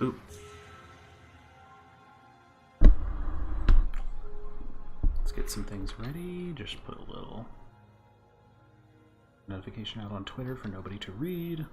Ooh. Let's get some things ready. Just put a little notification out on Twitter for nobody to read.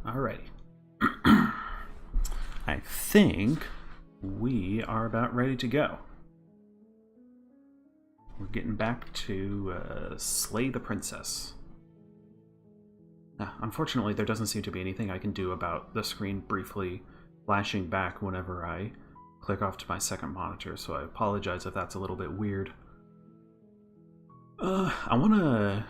Alrighty. I think we are about ready to go. We're getting back to slay the princess. Unfortunately, there doesn't seem to be anything I can do about the screen briefly flashing back whenever I click off to my second monitor, so I apologize if that's a little bit weird. I want to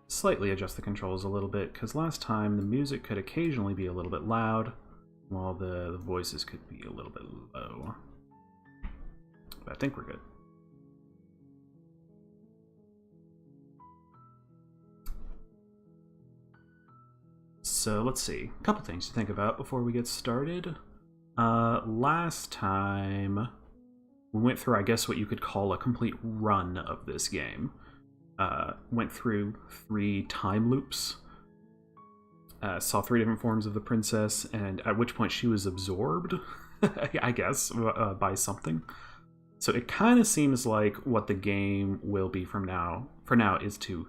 slightly adjust the controls a little bit, because last time the music could occasionally be a little bit loud, while the voices could be a little bit low. But I think we're good. So let's see, a couple things to think about before we get started. Last time we went through, I guess, what you could call a complete run of this game. Went through 3 time loops, saw 3 different forms of the princess, and at which point she was absorbed, I guess, by something. So it kind of seems like what the game will be for now is to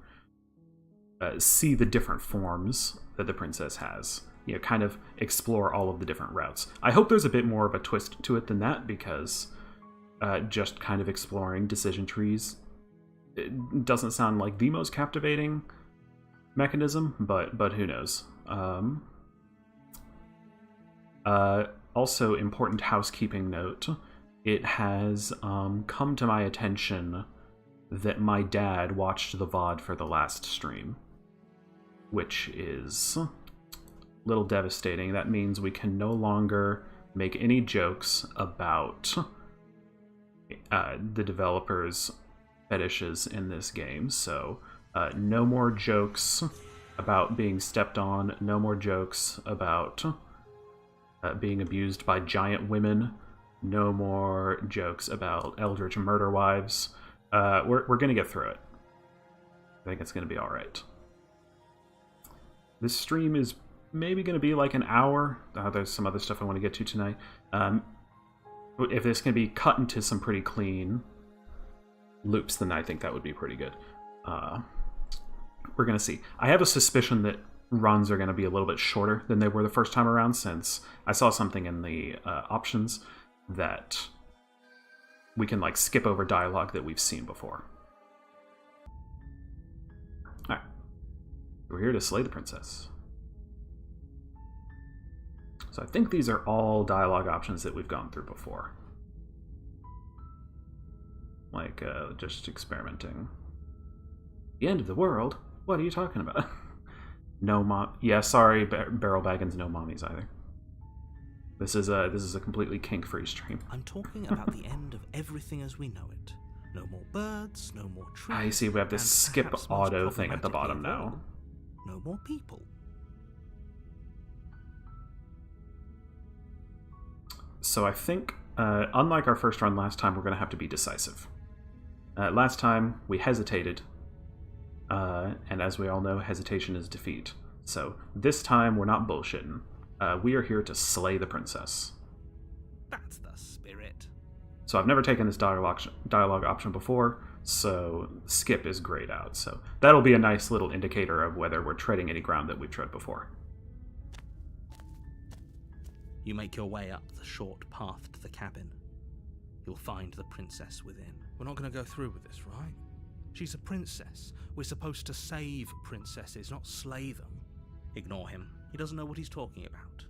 see the different forms that the princess has. You know, kind of explore all of the different routes. I hope there's a bit more of a twist to it than that, because just kind of exploring decision trees, it doesn't sound like the most captivating mechanism, but who knows. Also, important housekeeping note, it has come to my attention that my dad watched the VOD for the last stream, which is a little devastating. That means we can no longer make any jokes about the developers' fetishes in this game. So no more jokes about being stepped on, no more jokes about being abused by giant women, no more jokes about eldritch murder wives. We're gonna get through it. I think it's gonna be alright. This stream is maybe gonna be like an hour. There's some other stuff I want to get to tonight. If this can be cut into some pretty clean loops, then I think that would be pretty good. We're gonna see. I have a suspicion that runs are gonna be a little bit shorter than they were the first time around, since I saw something in the options that we can like skip over dialogue that we've seen before. Alright. We're here to slay the princess. So I think these are all dialogue options that we've gone through before. Like, just experimenting. The end of the world? What are you talking about? No mom. Yeah, sorry, Barrel Baggins, no mommies either. This is a completely kink-free stream. I'm talking about the end of everything as we know it. No more birds, no more trees. I see we have this skip auto thing at the bottom now. No more people. So I think, unlike our first run last time, we're going to have to be decisive. Last time, we hesitated, and as we all know, hesitation is defeat. So this time, we're not bullshitting. We are here to slay the princess. That's the spirit. So I've never taken this dialogue option before, so skip is grayed out. So that'll be a nice little indicator of whether we're treading any ground that we've tread before. You make your way up the short path to the cabin. You'll find the princess within. We're not going to go through with this, right? She's a princess. We're supposed to save princesses, not slay them. Ignore him. He doesn't know what he's talking about.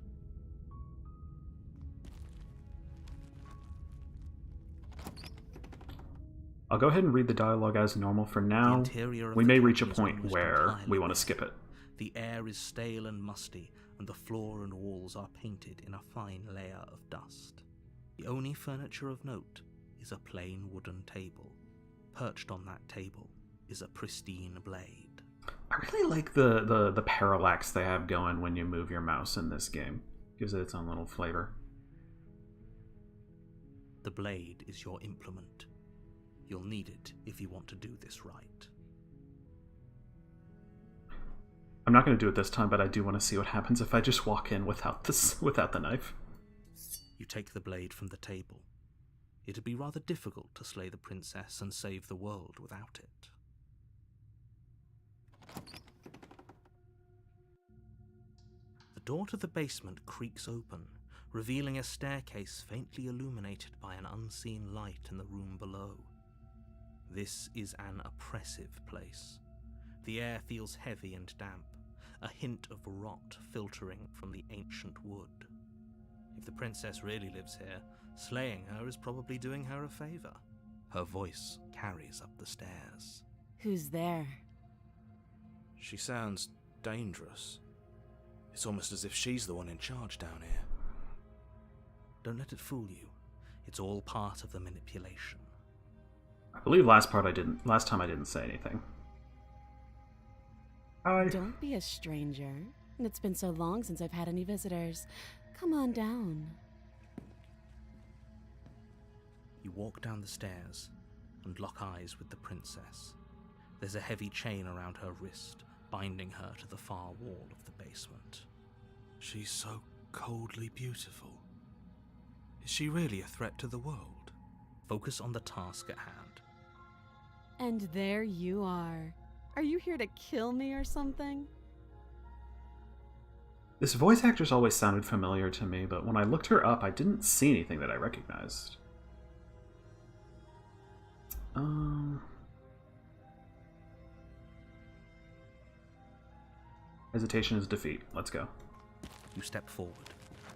I'll go ahead and read the dialogue as normal for now. We may reach a point where we want to skip it. The air is stale and musty, and the floor and walls are painted in a fine layer of dust. The only furniture of note is a plain wooden table. Perched on that table is a pristine blade. I really like the parallax they have going when you move your mouse in this game. Gives it its own little flavor. The blade is your implement. You'll need it if you want to do this right. I'm not going to do it this time, but I do want to see what happens if I just walk in without the knife. You take the blade from the table. It'd be rather difficult to slay the princess and save the world without it. The door to the basement creaks open, revealing a staircase faintly illuminated by an unseen light in the room below. This is an oppressive place. The air feels heavy and damp, a hint of rot filtering from the ancient wood. If the princess really lives here, slaying her is probably doing her a favor. Her voice carries up the stairs. Who's there? She sounds dangerous. It's almost as if she's the one in charge down here. Don't let it fool you. It's all part of the manipulation. I believe last time I didn't say anything. Hi. Don't be a stranger. It's been so long since I've had any visitors. Come on down. You walk down the stairs and lock eyes with the princess. There's a heavy chain around her wrist, binding her to the far wall of the basement. She's so coldly beautiful. Is she really a threat to the world? Focus on the task at hand. And there you are. Are you here to kill me or something? This voice actress always sounded familiar to me, but when I looked her up, I didn't see anything that I recognized. Hesitation is defeat. Let's go. You step forward,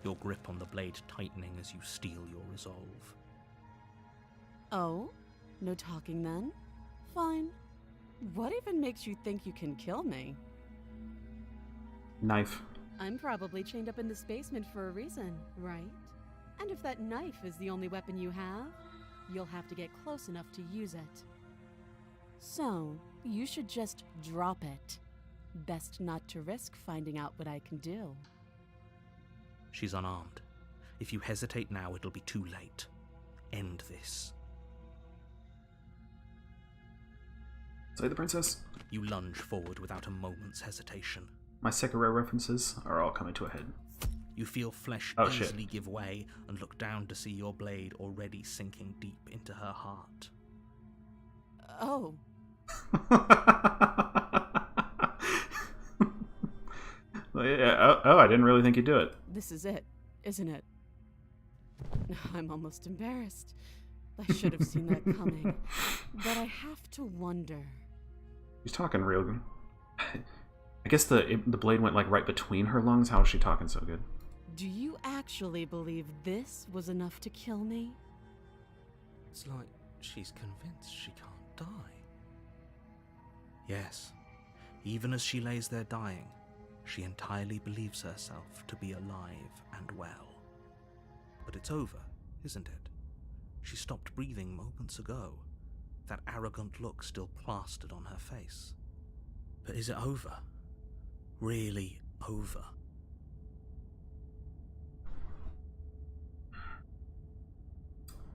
your grip on the blade tightening as you steel your resolve. Oh? No talking then? Fine. What even makes you think you can kill me? Knife. I'm probably chained up in this basement for a reason, right? And if that knife is the only weapon you have, you'll have to get close enough to use it. So, you should just drop it. Best not to risk finding out what I can do. She's unarmed. If you hesitate now, it'll be too late. End this. Slay the princess. You lunge forward without a moment's hesitation. My Sekiro references are all coming to a head. You feel flesh Oh, easily shit. give way and look down to see your blade already sinking deep into her heart. Oh. Well, yeah, I didn't really think you'd do it. This is it, isn't it? I'm almost embarrassed. I should have seen that coming. But I have to wonder. She's talking real good. I guess the blade went like right between her lungs. How is she talking so good? Do you actually believe this was enough to kill me? It's like she's convinced she can't die. Yes, even as she lays there dying, she entirely believes herself to be alive and well. But it's over, isn't it? She stopped breathing moments ago, that arrogant look still plastered on her face. But is it over? Really over?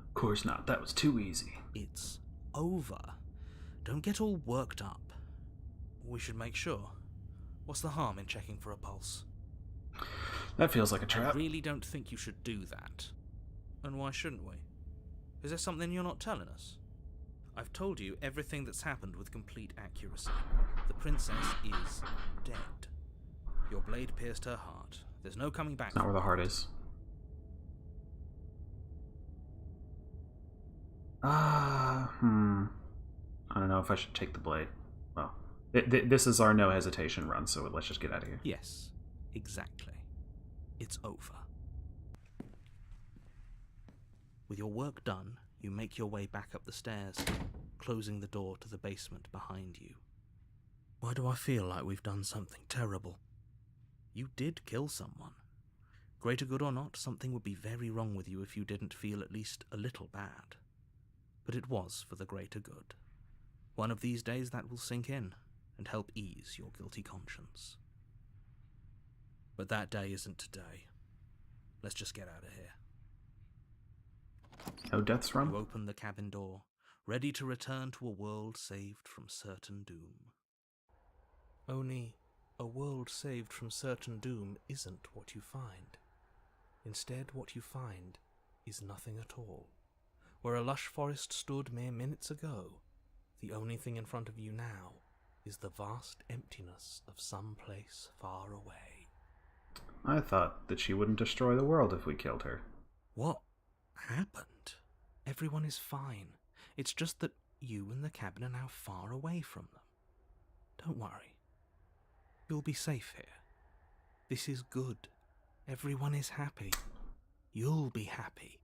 Of course not. That was too easy. It's over. Don't get all worked up. We should make sure. What's the harm in checking for a pulse? That feels like a trap. I really don't think you should do that. And why shouldn't we? Is there something you're not telling us? I've told you everything that's happened with complete accuracy. The princess is dead. Your blade pierced her heart. There's no coming back. Not where the heart is. I don't know if I should take the blade. Well, this is our no hesitation run, so let's just get out of here. Yes, exactly. It's over. With your work done, you make your way back up the stairs. closing the door to the basement behind you. Why do I feel like we've done something terrible? You did kill someone. Greater good or not, something would be very wrong with you if you didn't feel at least a little bad. But it was for the greater good. One of these days that will sink in and help ease your guilty conscience. But that day isn't today. Let's just get out of here. No death's run? You open the cabin door, ready to return to a world saved from certain doom. Only, a world saved from certain doom isn't what you find. Instead, what you find is nothing at all. Where a lush forest stood mere minutes ago, the only thing in front of you now is the vast emptiness of some place far away. I thought that she wouldn't destroy the world if we killed her. What happened? Everyone is fine. It's just that you and the cabin are now far away from them. Don't worry. You'll be safe here. This is good. Everyone is happy. You'll be happy.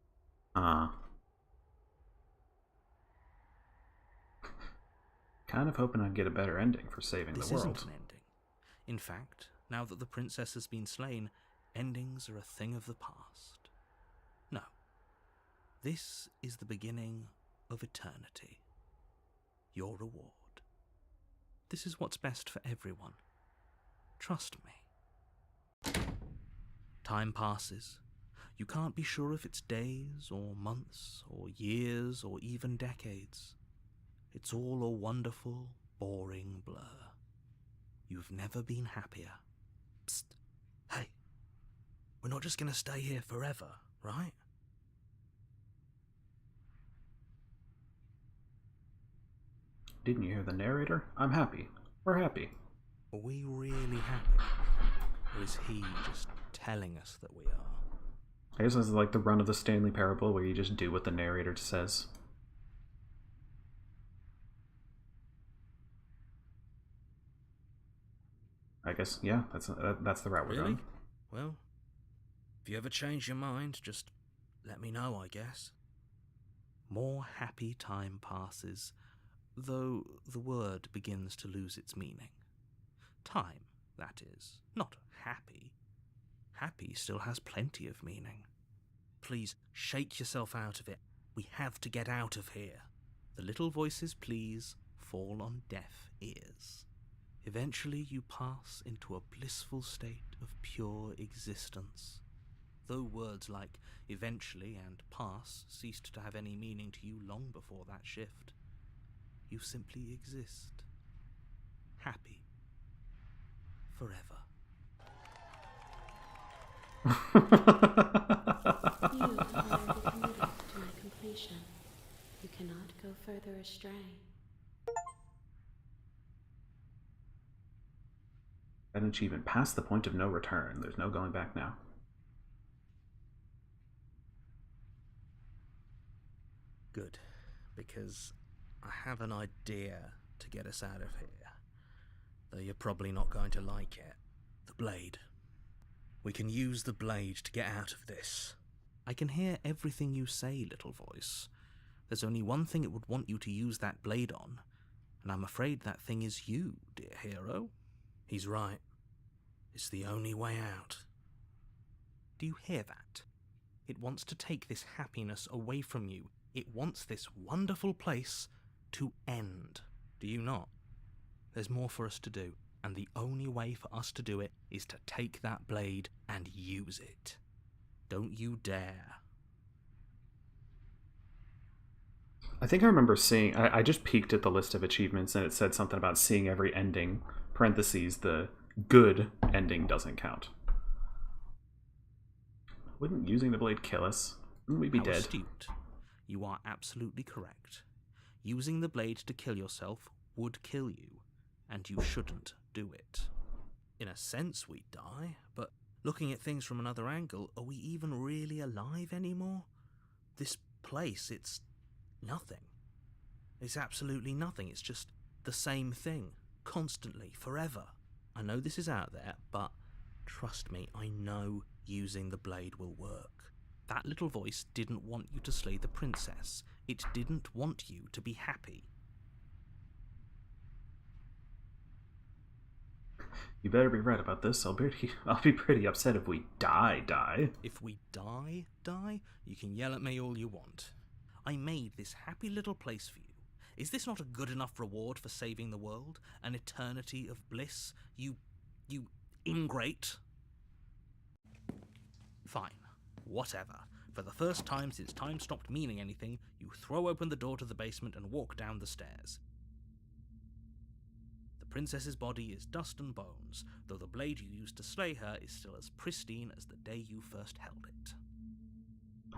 Kind of hoping I'd get a better ending for saving the world. This isn't an ending. In fact, now that the princess has been slain, endings are a thing of the past. No. This is the beginning of eternity. Your reward. This is what's best for everyone. Trust me. Time passes. You can't be sure if it's days or months or years or even decades. It's all a wonderful, boring blur. You've never been happier. Psst. Hey, we're not just going to stay here forever, right? Didn't you hear the narrator? I'm happy. We're happy. Are we really happy? Or is he just telling us that we are? I guess this is like the run of the Stanley Parable where you just do what the narrator says. I guess, yeah, that's the route we're Really? going. Well, if you ever change your mind, just let me know, I guess. More happy time passes, though the word begins to lose its meaning. Time, that is, not happy. Happy still has plenty of meaning. Please, shake yourself out of it. We have to get out of here. The little voices, please, fall on deaf ears. Eventually you pass into a blissful state of pure existence. Though words like eventually and pass ceased to have any meaning to you long before that shift, you simply exist. Happy. Forever. You have already committed to my completion. You cannot go further astray. An achievement past the point of no return. There's no going back now. Good, because I have an idea to get us out of here. Though you're probably not going to like it. The blade. We can use the blade to get out of this. I can hear everything you say, little voice. There's only one thing it would want you to use that blade on, and I'm afraid that thing is you, dear hero. He's right. It's the only way out. Do you hear that? It wants to take this happiness away from you. It wants this wonderful place to end. Do you not? There's more for us to do, and the only way for us to do it is to take that blade and use it. Don't you dare. I think I remember seeing... I just peeked at the list of achievements and it said something about seeing every ending. Parentheses, the good ending doesn't count. Wouldn't using the blade kill us? Wouldn't we be How dead? astute. You are absolutely correct. Using the blade to kill yourself would kill you, and you shouldn't do it. In a sense, we'd die, but looking at things from another angle, are we even really alive anymore? This place, it's nothing. It's absolutely nothing. It's just the same thing, constantly, forever. I know this is out there, but trust me, I know using the blade will work. That little voice didn't want you to slay the princess. It didn't want you to be happy. You better be right about this. I'll be pretty upset if we die. If we die, you can yell at me all you want. I made this happy little place for you. Is this not a good enough reward for saving the world? An eternity of bliss? You ingrate? Fine. Whatever. For the first time since time stopped meaning anything, you throw open the door to the basement and walk down the stairs. The princess's body is dust and bones, though the blade you used to slay her is still as pristine as the day you first held it.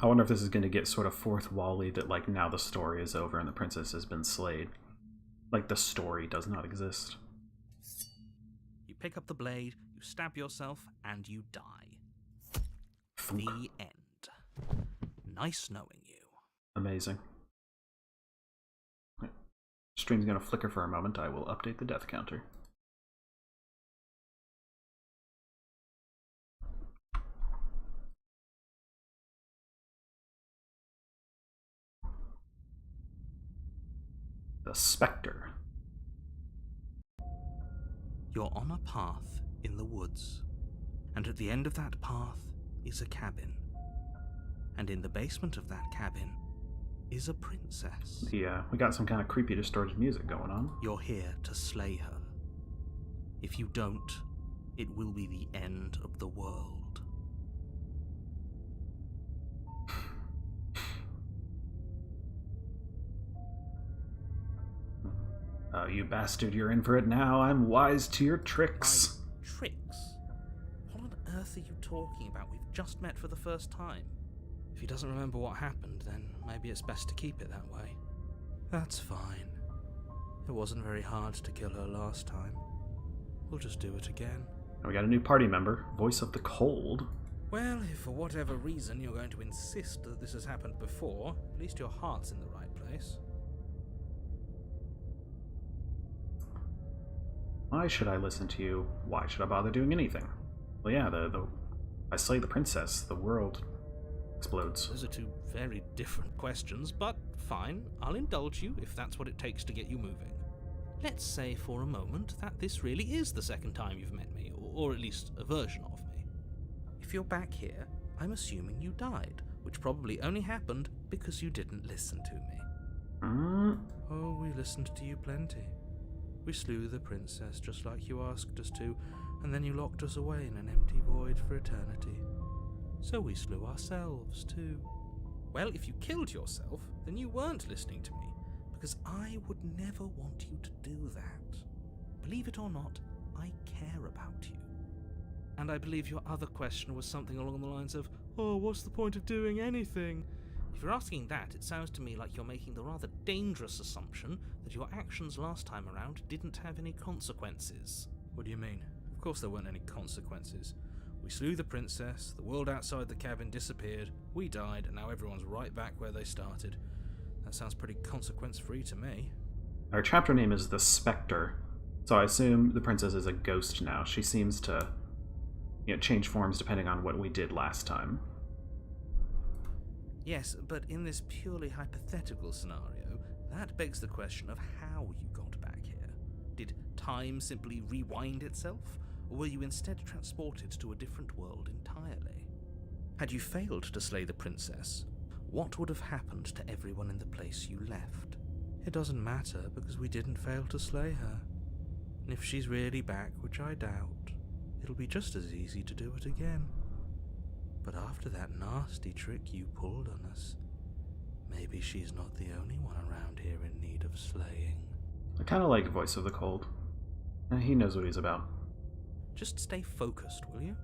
I wonder if this is going to get sort of fourth wall-y, that like now the story is over and the princess has been slayed. Like the story does not exist. You pick up the blade, you stab yourself, and you die. Thunk. The end. Nice knowing you. Amazing. Stream's going to flicker for a moment. I will update the death counter. The Spectre. You're on a path in the woods, and at the end of that path is a cabin. And in the basement of that cabin is a princess. Yeah, we got some kind of creepy distorted music going on. You're here to slay her. If you don't, it will be the end of the world. Oh, you bastard, you're in for it now. I'm wise to your tricks. Tricks? What on earth are you talking about? We've just met for the first time. If he doesn't remember what happened, then maybe it's best to keep it that way. That's fine. It wasn't very hard to kill her last time. We'll just do it again. And we got a new party member, Voice of the Cold. Well, if for whatever reason you're going to insist that this has happened before, at least your heart's in the right place. Why should I listen to you? Why should I bother doing anything? Well, yeah, I slay the princess, the world explodes. Those are two very different questions, but fine, I'll indulge you if that's what it takes to get you moving. Let's say for a moment that this really is the second time you've met me, or at least a version of me. If you're back here, I'm assuming you died, which probably only happened because you didn't listen to me. Oh, we listened to you plenty. We slew the princess just like you asked us to, and then you locked us away in an empty void for eternity. So we slew ourselves too. Well, if you killed yourself, then you weren't listening to me, because I would never want you to do that. Believe it or not, I care about you. And I believe your other question was something along the lines of, oh, what's the point of doing anything? If you're asking that, it sounds to me like you're making the rather dangerous assumption that your actions last time around didn't have any consequences. What do you mean? Of course there weren't any consequences. We slew the princess, the world outside the cabin disappeared, we died, and now everyone's right back where they started. That sounds pretty consequence-free to me. Our chapter name is The Spectre, so I assume the princess is a ghost now. She seems to change forms depending on what we did last time. Yes, but in this purely hypothetical scenario, that begs the question of how you got back here. Did time simply rewind itself, or were you instead transported to a different world entirely? Had you failed to slay the princess, what would have happened to everyone in the place you left? It doesn't matter, because we didn't fail to slay her. And if she's really back, which I doubt, it'll be just as easy to do it again. But after that nasty trick you pulled on us, maybe she's not the only one around here in need of slaying. I kind of like Voice of the Cold. He knows what he's about. Just stay focused, will you?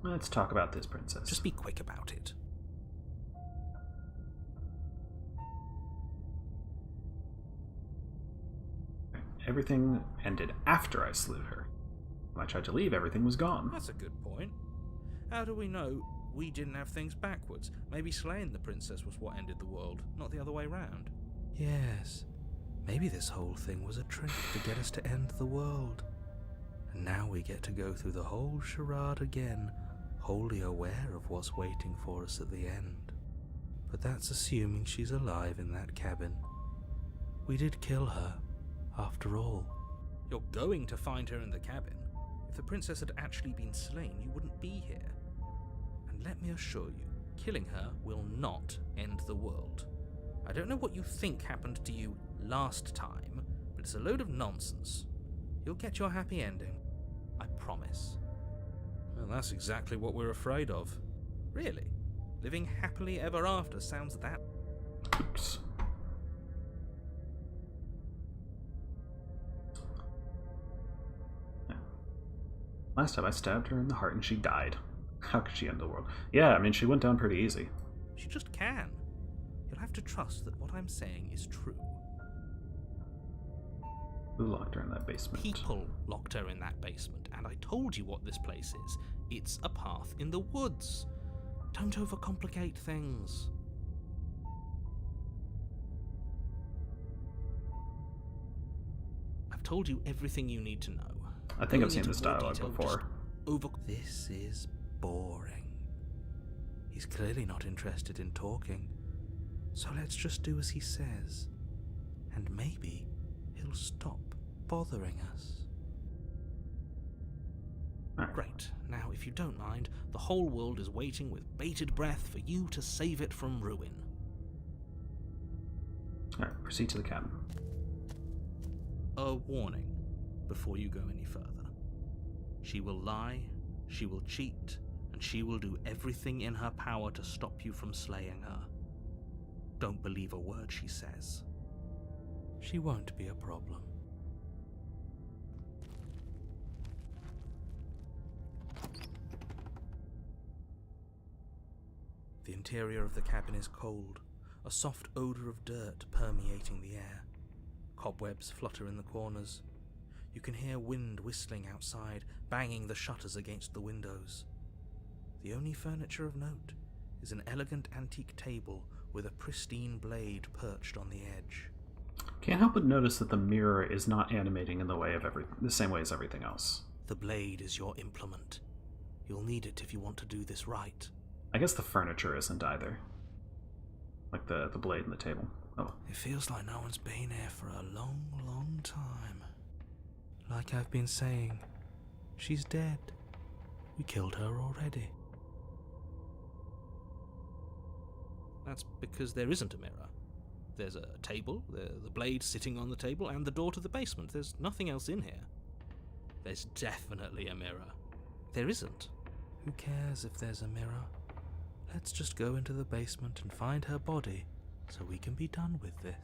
Let's talk about this princess. Just be quick about it. Everything ended after I slew her. When I tried to leave, everything was gone. That's a good point. How do we know we didn't have things backwards? Maybe slaying the princess was what ended the world, not the other way round. Yes, maybe this whole thing was a trick to get us to end the world. And now we get to go through the whole charade again, wholly aware of what's waiting for us at the end. But that's assuming she's alive in that cabin. We did kill her, after all. You're going to find her in the cabin. If the princess had actually been slain, you wouldn't be here. And let me assure you, killing her will not end the world. I don't know what you think happened to you last time, but it's a load of nonsense. You'll get your happy ending. I promise. Well, that's exactly what we're afraid of. Really? Living happily ever after sounds that... Oops. Yeah. Last time I stabbed her in the heart and she died. How could she end the world? Yeah, I mean, she went down pretty easy. She just can. You'll have to trust that what I'm saying is true. Who locked her in that basement? People locked her in that basement, and I told you what this place is. It's a path in the woods. Don't overcomplicate things. I've told you everything you need to know. I think I've seen this dialogue before. This is boring. He's clearly not interested in talking. So let's just do as he says. And maybe he'll stop bothering us. Right. Great. Now, if you don't mind, the whole world is waiting with bated breath for you to save it from ruin. Alright, proceed to the cabin. A warning before you go any further. She will lie, she will cheat, and she will do everything in her power to stop you from slaying her. Don't believe a word she says. She won't be a problem. The interior of the cabin is cold, a soft odour of dirt permeating the air. Cobwebs flutter in the corners. You can hear wind whistling outside, banging the shutters against the windows. The only furniture of note is an elegant antique table with a pristine blade perched on the edge. Can't help but notice that the mirror is not animating in the same way as everything else. The blade is your implement. You'll need it if you want to do this right. I guess the furniture isn't either. Like the blade and the table. Oh. It feels like no one's been here for a long, long time. Like I've been saying, she's dead. We killed her already. That's because there isn't a mirror. There's a table, the blade sitting on the table, and the door to the basement. There's nothing else in here. There's definitely a mirror. There isn't. Who cares if there's a mirror? Let's just go into the basement and find her body so we can be done with this.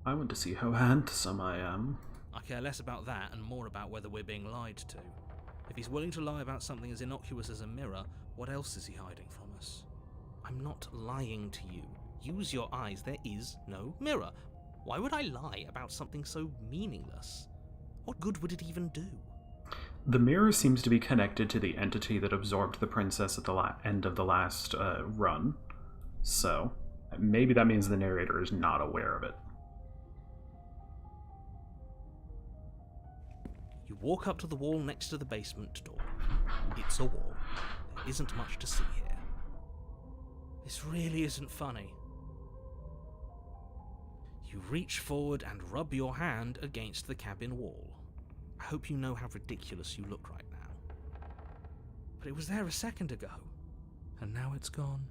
I want to see how handsome I am. I care less about that and more about whether we're being lied to. If he's willing to lie about something as innocuous as a mirror, what else is he hiding from us? I'm not lying to you. Use your eyes. There is no mirror. Why would I lie about something so meaningless? What good would it even do? The mirror seems to be connected to the entity that absorbed the princess at the end of the last run. So, maybe that means the narrator is not aware of it. You walk up to the wall next to the basement door. It's a wall. There isn't much to see here. This really isn't funny. You reach forward and rub your hand against the cabin wall. I hope you know how ridiculous you look right now. But it was there a second ago, and now it's gone.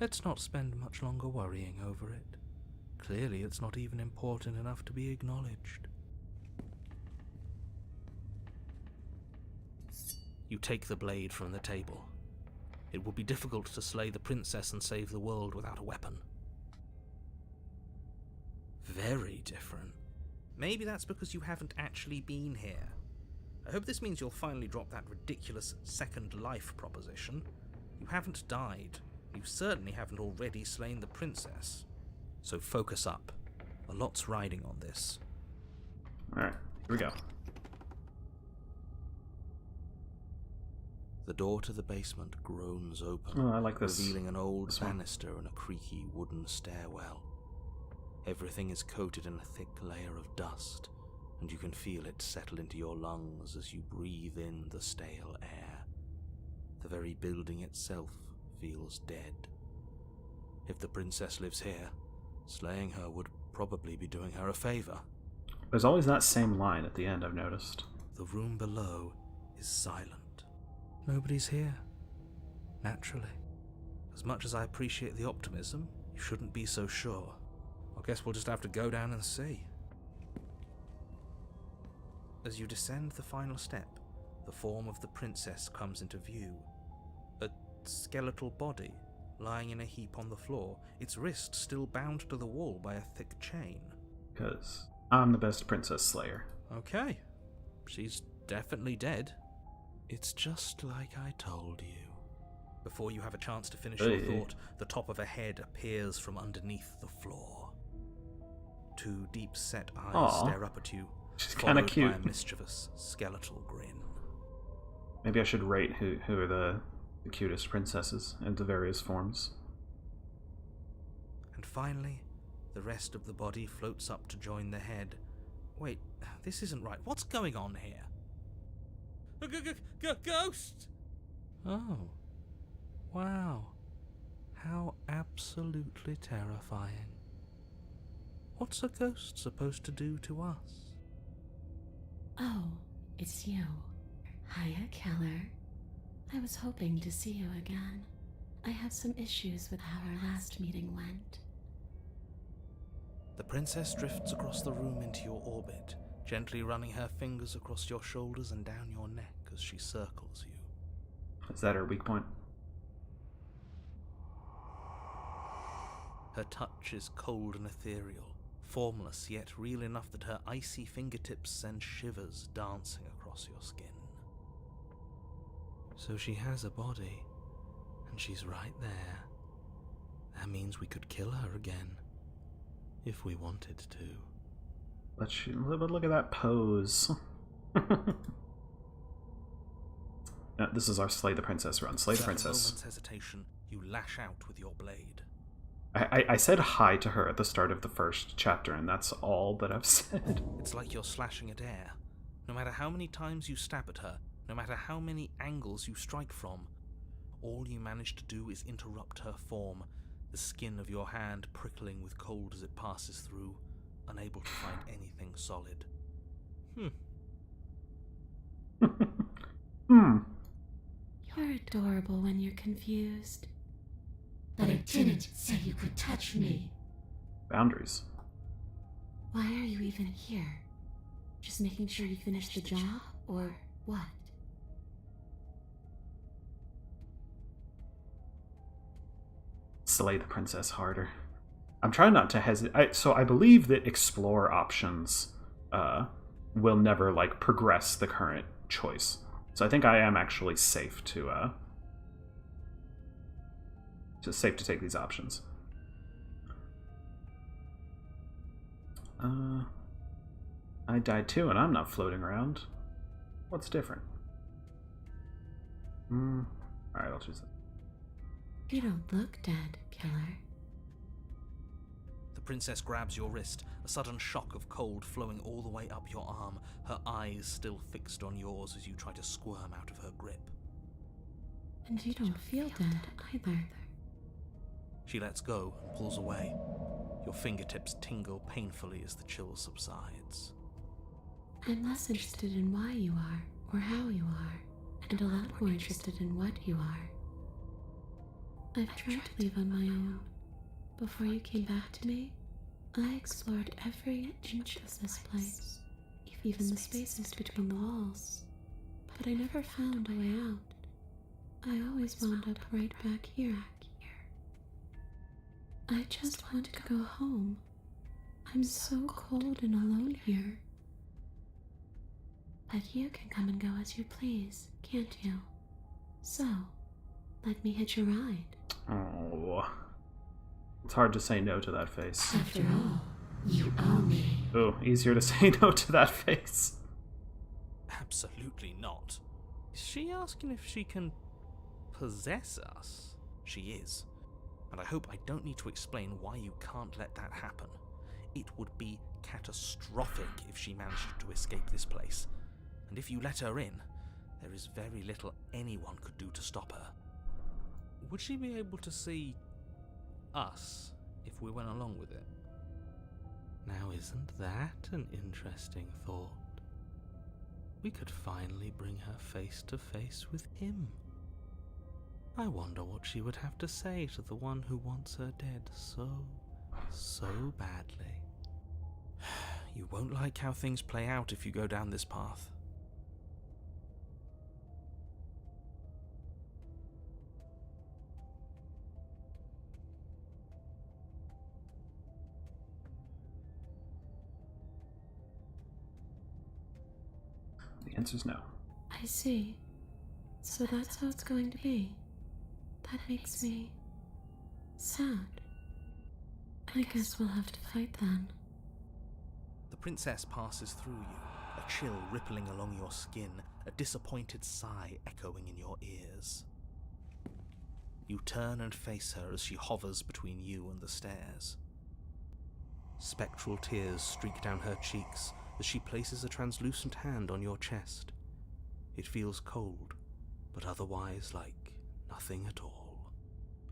Let's not spend much longer worrying over it. Clearly it's not even important enough to be acknowledged. You take the blade from the table. It would be difficult to slay the princess and save the world without a weapon. Very different. Maybe that's because you haven't actually been here. I hope this means you'll finally drop that ridiculous second life proposition. You haven't died. You certainly haven't already slain the princess. So focus up. A lot's riding on this. Alright, here we go. The door to the basement groans open, Oh, I like this. revealing an old This one. banister and a creaky wooden stairwell. Everything is coated in a thick layer of dust, and you can feel it settle into your lungs as you breathe in the stale air. The very building itself feels dead. If the princess lives here, slaying her would probably be doing her a favor. There's always that same line at the end, I've noticed. The room below is silent. Nobody's here. Naturally. As much as I appreciate the optimism, you shouldn't be so sure. I guess we'll just have to go down and see. As you descend the final step, the form of the princess comes into view. A skeletal body, lying in a heap on the floor, its wrist still bound to the wall by a thick chain. Because I'm the best princess slayer. Okay. She's definitely dead. It's just like I told you. Before you have a chance to finish your thought, the top of a head appears from underneath the floor. Two deep-set eyes stare up at you, she's kind of cute. By a mischievous skeletal grin. Maybe I should rate who are the cutest princesses in the various forms. And finally, the rest of the body floats up to join the head. Wait, this isn't right. What's going on here? Ghost! Oh. Wow. How absolutely terrifying. What's a ghost supposed to do to us? Oh, it's you. Hiya, Keller. I was hoping to see you again. I have some issues with how our last meeting went. The princess drifts across the room into your orbit, gently running her fingers across your shoulders and down your neck as she circles you. Is that her weak point? Her touch is cold and ethereal, formless yet real enough that her icy fingertips send shivers dancing across your skin. So she has a body, and she's right there. That means we could kill her again, if we wanted to. But look at that pose. This is our Slay the Princess run. Slay the Princess. Without a moment's hesitation, you lash out with your blade. I said hi to her at the start of the first chapter, and that's all that I've said. It's like you're slashing at air. No matter how many times you stab at her, no matter how many angles you strike from, all you manage to do is interrupt her form, the skin of your hand prickling with cold as it passes through, unable to find anything solid. You're adorable when you're confused. But I didn't say you could touch me. Boundaries. Why are you even here? Just making sure you finish the job, or what? Slay the princess harder. I'm trying not to hesitate. So I believe that explore options will never progress the current choice. So I think I am actually safe to just safe to take these options. I died too, and I'm not floating around. What's different? Alright, I'll choose it. You don't look dead, Killer. The princess grabs your wrist, a sudden shock of cold flowing all the way up your arm, her eyes still fixed on yours as you try to squirm out of her grip. And you don't feel dead either. She lets go and pulls away. Your fingertips tingle painfully as the chill subsides. I'm less interested in why you are, or how you are, and a lot more interested in what you are. I've tried to leave on my own. Before you came back to me, I explored every inch of this place, even the spaces between the walls. But I never found a way out. I always wound up right back here. I just want to go home. I'm so cold and alone here. But you can come and go as you please, can't you? So, let me hitch a ride. Oh, it's hard to say no to that face. After all, you owe me. Oh, easier to say no to that face. Absolutely not. Is she asking if she can possess us? She is. And I hope I don't need to explain why you can't let that happen. It would be catastrophic if she managed to escape this place. And if you let her in, there is very little anyone could do to stop her. Would she be able to see us if we went along with it? Now isn't that an interesting thought? We could finally bring her face to face with him. I wonder what she would have to say to the one who wants her dead so badly. You won't like how things play out if you go down this path. The answer's no. I see. So that's how it's going to be. That makes me sad. I guess we'll have to fight then. The princess passes through you, a chill rippling along your skin, a disappointed sigh echoing in your ears. You turn and face her as she hovers between you and the stairs. Spectral tears streak down her cheeks as she places a translucent hand on your chest. It feels cold, but otherwise like nothing at all.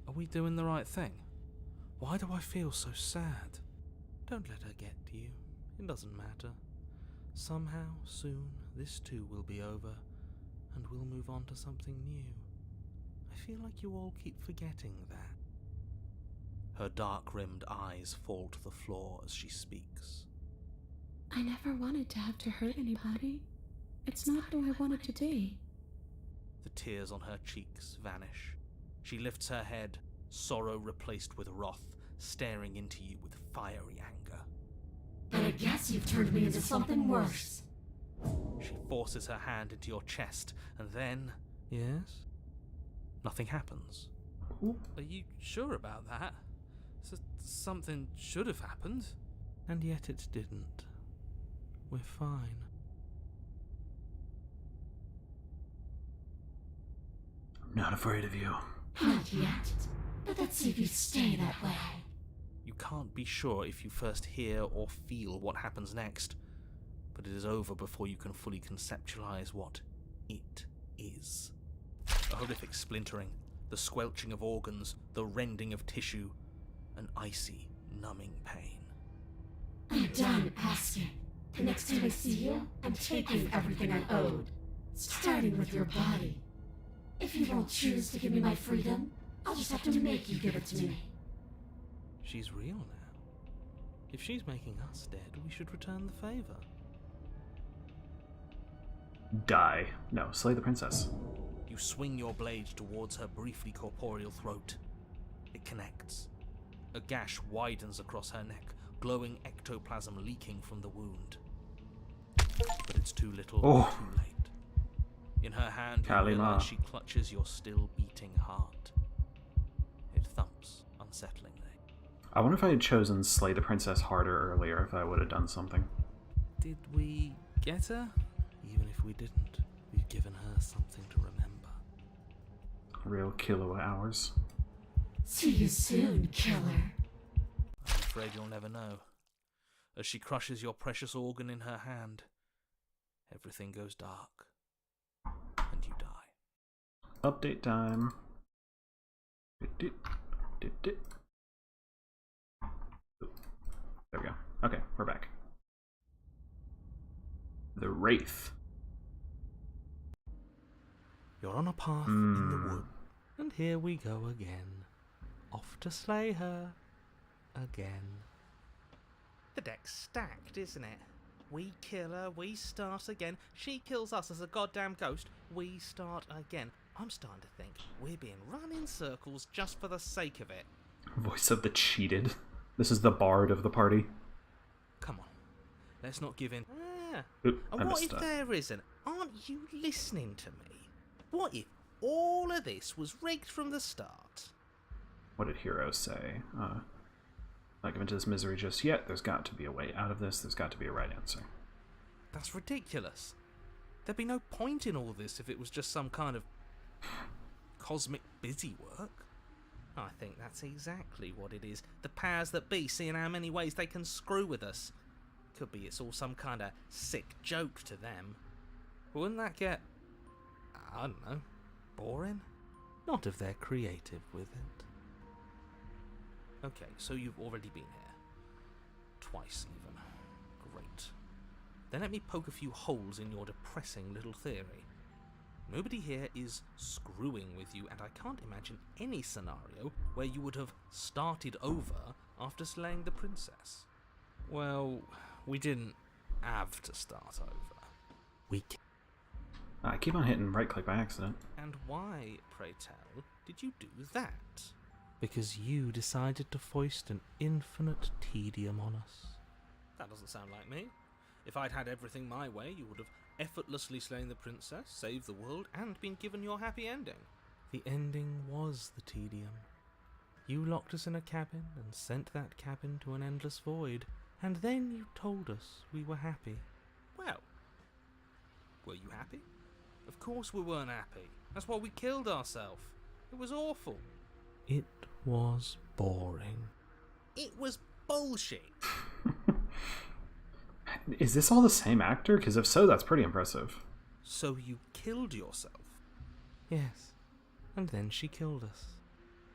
Are we doing the right thing? Why do I feel so sad? Don't let her get to you. It doesn't matter. Somehow, soon, this too will be over, and we'll move on to something new. I feel like you all keep forgetting that. Her dark-rimmed eyes fall to the floor as she speaks. I never wanted to have to hurt anybody. It's not who I wanted to be. The tears on her cheeks vanish. She lifts her head, sorrow replaced with wrath, staring into you with fiery anger. But I guess you've turned me into something worse. She forces her hand into your chest, and then... Yes? Nothing happens. Are you sure about that? Something should have happened. And yet it didn't. We're fine. I'm not afraid of you. Not yet. But let's see if you stay that way. You can't be sure if you first hear or feel what happens next, but it is over before you can fully conceptualize what it is. A horrific splintering, the squelching of organs, the rending of tissue, an icy, numbing pain. I'm done asking. The next time I see you, I'm taking everything I owed, starting with your body. If you won't choose to give me my freedom, I'll just have to make you give it to me. She's real now. If she's making us dead, we should return the favor. Die. No, slay the princess. You swing your blade towards her briefly corporeal throat. It connects. A gash widens across her neck, glowing ectoplasm leaking from the wound. But it's too little, too late. In her hand, you realize she clutches your still beating heart. It thumps unsettlingly. I wonder if I had chosen slay the princess harder earlier, if I would have done something. Did we get her? Even if we didn't, we've given her something to remember. Real kilowatt hours. See you soon, killer. I'm afraid you'll never know. As she crushes your precious organ in her hand, everything goes dark, and you die. Update time. There we go. Okay, we're back. The Wraith. You're on a path in the wood, and here we go again. Off to slay her. Again. The deck's stacked, isn't it? We kill her, we start again. She kills us as a goddamn ghost, we start again. I'm starting to think we're being run in circles just for the sake of it. Voice of the cheated. This is the bard of the party. Come on, let's not give in. Oop, And what if there isn't? Aren't you listening to me? What if all of this was rigged from the start? What did Hero say? Not given to this misery just yet. There's got to be a way out of this. There's got to be a right answer. That's ridiculous. There'd be no point in all this if it was just some kind of cosmic busy work. I think that's exactly what it is. The powers that be, seeing how many ways they can screw with us. Could be it's all some kind of sick joke to them. Wouldn't that get, I don't know, boring? Not if they're creative with it. Okay, so you've already been here. twice, even. Great. Then let me poke a few holes in your depressing little theory. Nobody here is screwing with you, and I can't imagine any scenario where you would have started over after slaying the princess. Well, we didn't have to start over. We I keep on hitting right click by accident. And why, pray tell, did you do that? Because you decided to foist an infinite tedium on us. That doesn't sound like me. If I'd had everything my way, you would have effortlessly slain the princess, saved the world, and been given your happy ending. The ending was the tedium. You locked us in a cabin and sent that cabin to an endless void, and then you told us we were happy. Well, were you happy? Of course we weren't happy. That's why we killed ourselves. It was awful. It was boring. It was bullshit. Is this all the same actor? Because if so, that's pretty impressive. So you killed yourself? Yes. And then she killed us.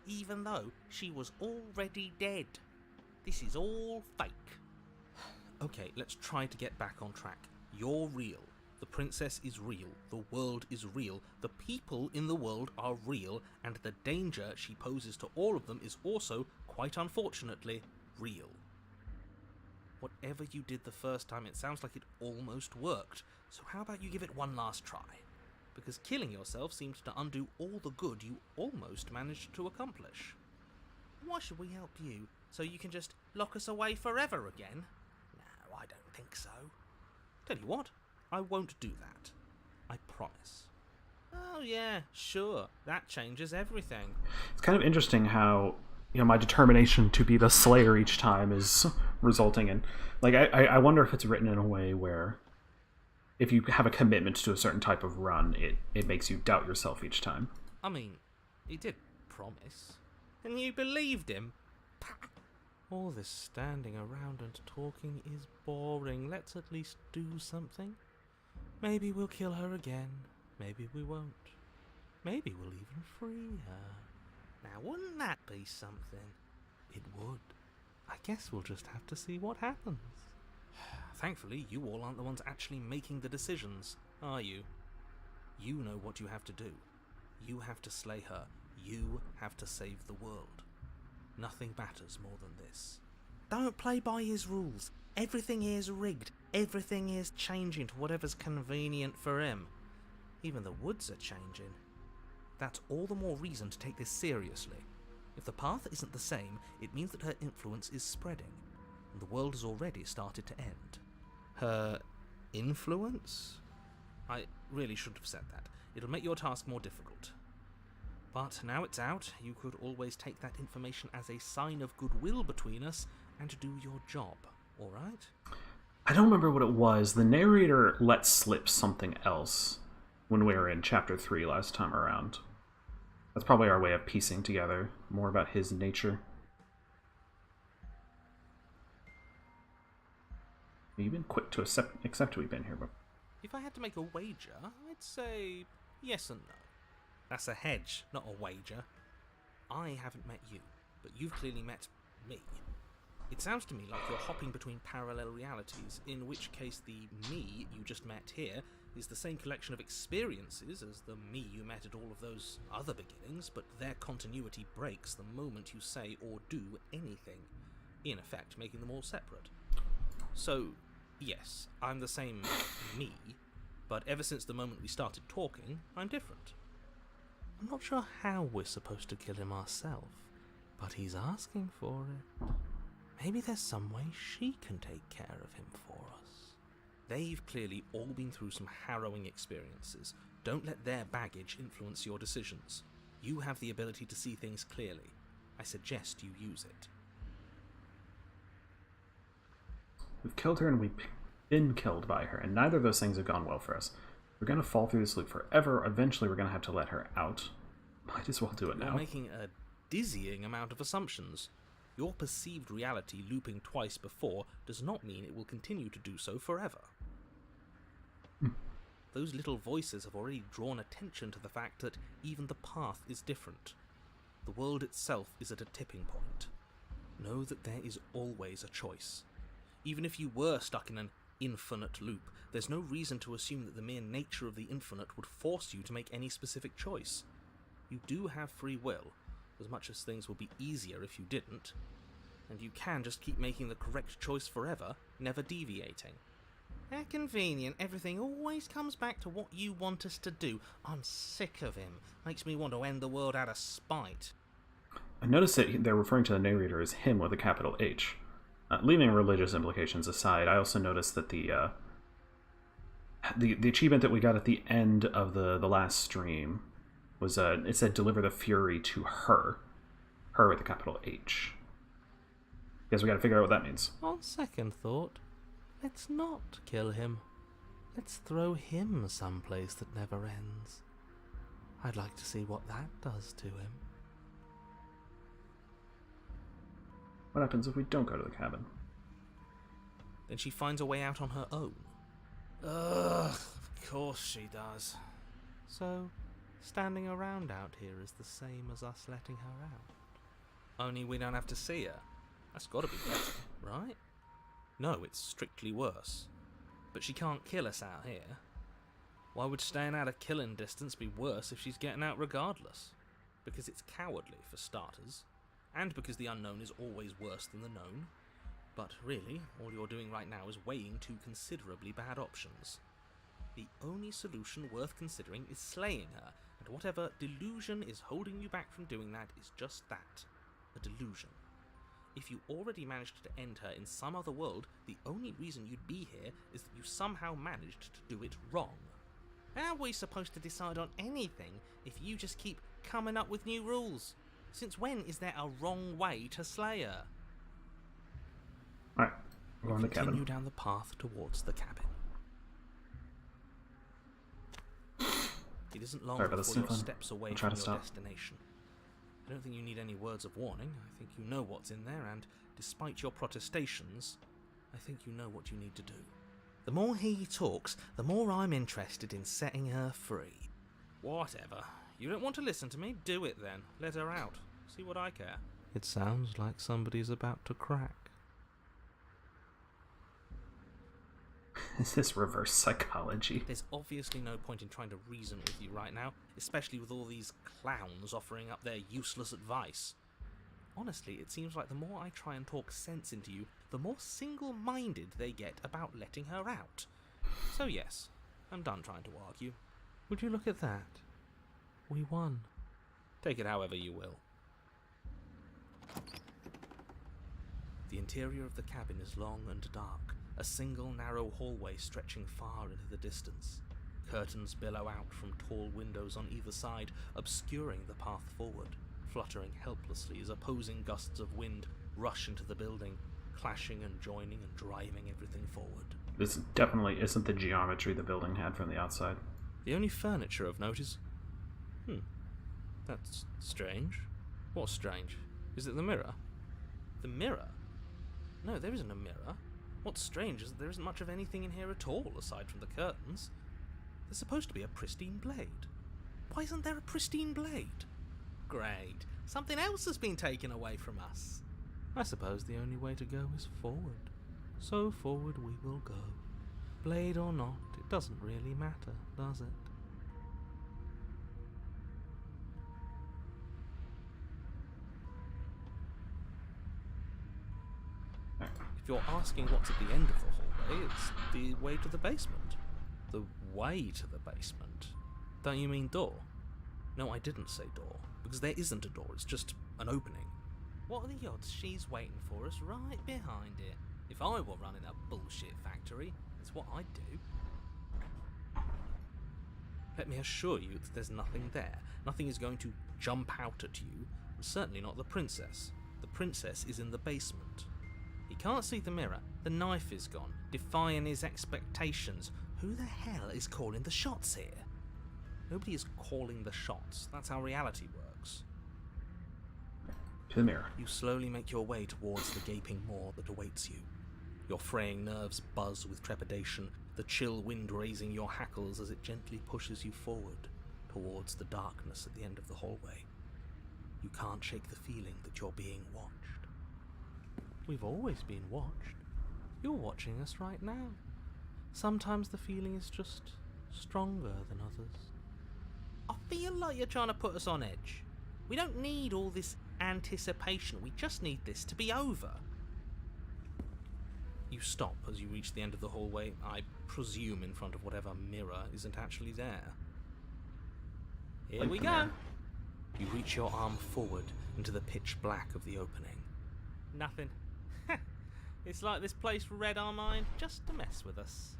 Even though she was already dead. This is all fake. Okay, let's try to get back on track. You're real. The princess is real. The world is real. The people in the world are real. And the danger she poses to all of them is also, quite unfortunately, real. Whatever you did the first time, it sounds like it almost worked. So how about you give it one last try? Because killing yourself seems to undo all the good you almost managed to accomplish. Why should we help you? So you can just lock us away forever again? No, I don't think so. Tell you what, I won't do that. I promise. Oh yeah, sure. That changes everything. It's kind of interesting how, my determination to be the slayer each time is resulting in... I wonder if it's written in a way where if you have a commitment to a certain type of run, it makes you doubt yourself each time. I mean, he did promise. And you believed him. All this standing around and talking is boring. Let's at least do something. Maybe we'll kill her again. Maybe we won't. Maybe we'll even free her. Now, wouldn't that be something? It would. I guess we'll just have to see what happens. Thankfully, you all aren't the ones actually making the decisions, are you? You know what you have to do. You have to slay her. You have to save the world. Nothing matters more than this. Don't play by his rules. Everything here's rigged. Everything here's changing to whatever's convenient for him. Even the woods are changing. That's all the more reason to take this seriously. If the path isn't the same, it means that her influence is spreading, and the world has already started to end. Her influence? I really shouldn't have said that. It'll make your task more difficult. But now it's out, you could always take that information as a sign of goodwill between us and do your job, alright? I don't remember what it was. The narrator let slip something else when we were in Chapter 3 last time around. That's probably our way of piecing together more about his nature. You've been quick to accept we've been here, but... If I had to make a wager, I'd say yes and no. That's a hedge, not a wager. I haven't met you, but you've clearly met me. It sounds to me like you're hopping between parallel realities, in which case the me you just met here is the same collection of experiences as the me you met at all of those other beginnings, but their continuity breaks the moment you say or do anything, in effect making them all separate. So, yes, I'm the same me, but ever since the moment we started talking, I'm different. I'm not sure how we're supposed to kill him ourselves, but he's asking for it. Maybe there's some way she can take care of him for us. They've clearly all been through some harrowing experiences. Don't let their baggage influence your decisions. You have the ability to see things clearly. I suggest you use it. We've killed her and we've been killed by her, and neither of those things have gone well for us. We're going to fall through this loop forever. Eventually we're going to have to let her out. Might as well do it now. You're making a dizzying amount of assumptions. Your perceived reality looping twice before does not mean it will continue to do so forever. Those little voices have already drawn attention to the fact that even the path is different. The world itself is at a tipping point. Know that there is always a choice. Even if you were stuck in an infinite loop, there's no reason to assume that the mere nature of the infinite would force you to make any specific choice. You do have free will, as much as things would be easier if you didn't, and you can just keep making the correct choice forever, never deviating. How convenient, everything always comes back to what you want us to do. I'm sick of him. Makes me want to end the world out of spite. I noticed that they're referring to the narrator as him with a capital H. Leaving religious implications aside, I also noticed that the achievement that we got at the end of the last stream was it said deliver the fury to her with a capital H. Guess we got to figure out what that means. On second thought, let's not kill him. Let's throw him someplace that never ends. I'd like to see what that does to him. What happens if we don't go to the cabin? Then she finds a way out on her own. Ugh, of course she does. So, standing around out here is the same as us letting her out. Only we don't have to see her. That's gotta be better, right? No, it's strictly worse. But she can't kill us out here. Why would staying out of killing distance be worse if she's getting out regardless? Because it's cowardly, for starters. And because the unknown is always worse than the known. But really, all you're doing right now is weighing two considerably bad options. The only solution worth considering is slaying her, and whatever delusion is holding you back from doing that is just that, a delusion. If you already managed to end her in some other world, the only reason you'd be here is that you somehow managed to do it wrong. How are we supposed to decide on anything if you just keep coming up with new rules? Since when is there a wrong way to slay her? Alright, we're going to the cabin. Continue down the path towards the cabin. It isn't long before you're steps away from your destination. I don't think you need any words of warning. I think you know what's in there, and despite your protestations, I think you know what you need to do. The more he talks, the more I'm interested in setting her free. Whatever. You don't want to listen to me? Do it then. Let her out. See what I care. It sounds like somebody's about to crack. Is this reverse psychology? There's obviously no point in trying to reason with you right now, especially with all these clowns offering up their useless advice. Honestly, it seems like the more I try and talk sense into you, the more single-minded they get about letting her out. So yes, I'm done trying to argue. Would you look at that? We won. Take it however you will. The interior of the cabin is long and dark, a single narrow hallway stretching far into the distance. Curtains billow out from tall windows on either side, obscuring the path forward, fluttering helplessly as opposing gusts of wind rush into the building, clashing and joining and driving everything forward. This definitely isn't the geometry the building had from the outside. The only furniture of note is... that's strange. What's strange? Is it the mirror? The mirror? No, there isn't a mirror. What's strange is that there isn't much of anything in here at all, aside from the curtains. There's supposed to be a pristine blade. Why isn't there a pristine blade? Great. Something else has been taken away from us. I suppose the only way to go is forward. So forward we will go. Blade or not, it doesn't really matter, does it? If you're asking what's at the end of the hallway, it's the way to the basement. The way to the basement? Don't you mean door? No, I didn't say door, because there isn't a door, it's just an opening. What are the odds she's waiting for us right behind it? If I were running a bullshit factory, it's what I'd do. Let me assure you that there's nothing there. Nothing is going to jump out at you, and certainly not the princess. The princess is in the basement. He can't see the mirror. The knife is gone, defying his expectations. Who the hell is calling the shots here? Nobody is calling the shots. That's how reality works. To the mirror. You slowly make your way towards the gaping maw that awaits you. Your fraying nerves buzz with trepidation, the chill wind raising your hackles as it gently pushes you forward, towards the darkness at the end of the hallway. You can't shake the feeling that you're being watched. We've always been watched. You're watching us right now. Sometimes the feeling is just stronger than others. I feel like you're trying to put us on edge. We don't need all this anticipation. We just need this to be over. You stop as you reach the end of the hallway, I presume in front of whatever mirror isn't actually there. Here we go. You reach your arm forward into the pitch black of the opening. Nothing. It's like this place read our mind just to mess with us.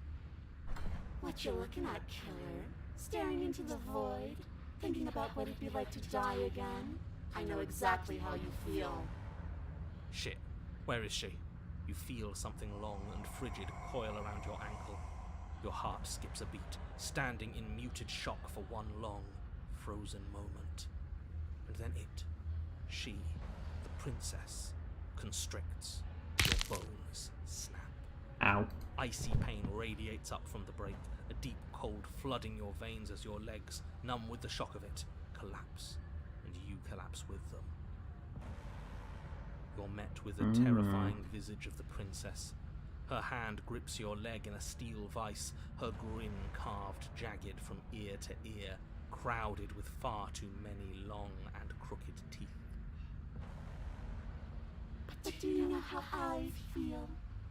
What you looking at, killer? Staring into the void? Thinking about what it'd be like to die again? I know exactly how you feel. Shit. Where is she? You feel something long and frigid coil around your ankle. Your heart skips a beat, standing in muted shock for one long, frozen moment. And then she, the princess, constricts. Your bones snap. Ow. Icy pain radiates up from the break, a deep cold flooding your veins as your legs, numb with the shock of it, collapse, and you collapse with them. You're met with the terrifying visage of the princess. Her hand grips your leg in a steel vice, her grin carved jagged from ear to ear, crowded with far too many long and crooked teeth. But do you know how I feel?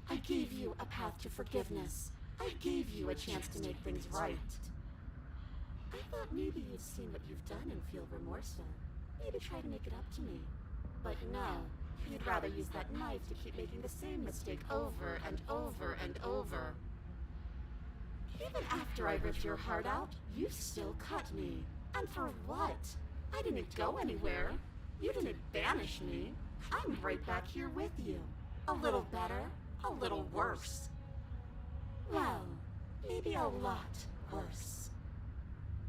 I gave you a path to forgiveness. I gave you a chance to make things right. I thought maybe you'd seen what you've done and feel remorseful. Maybe try to make it up to me. But no, you'd rather use that knife to keep making the same mistake over and over and over. Even after I ripped your heart out, you still cut me. And for what? I didn't go anywhere. You didn't banish me. I'm right back here with you. A little better, a little worse. Well, maybe a lot worse.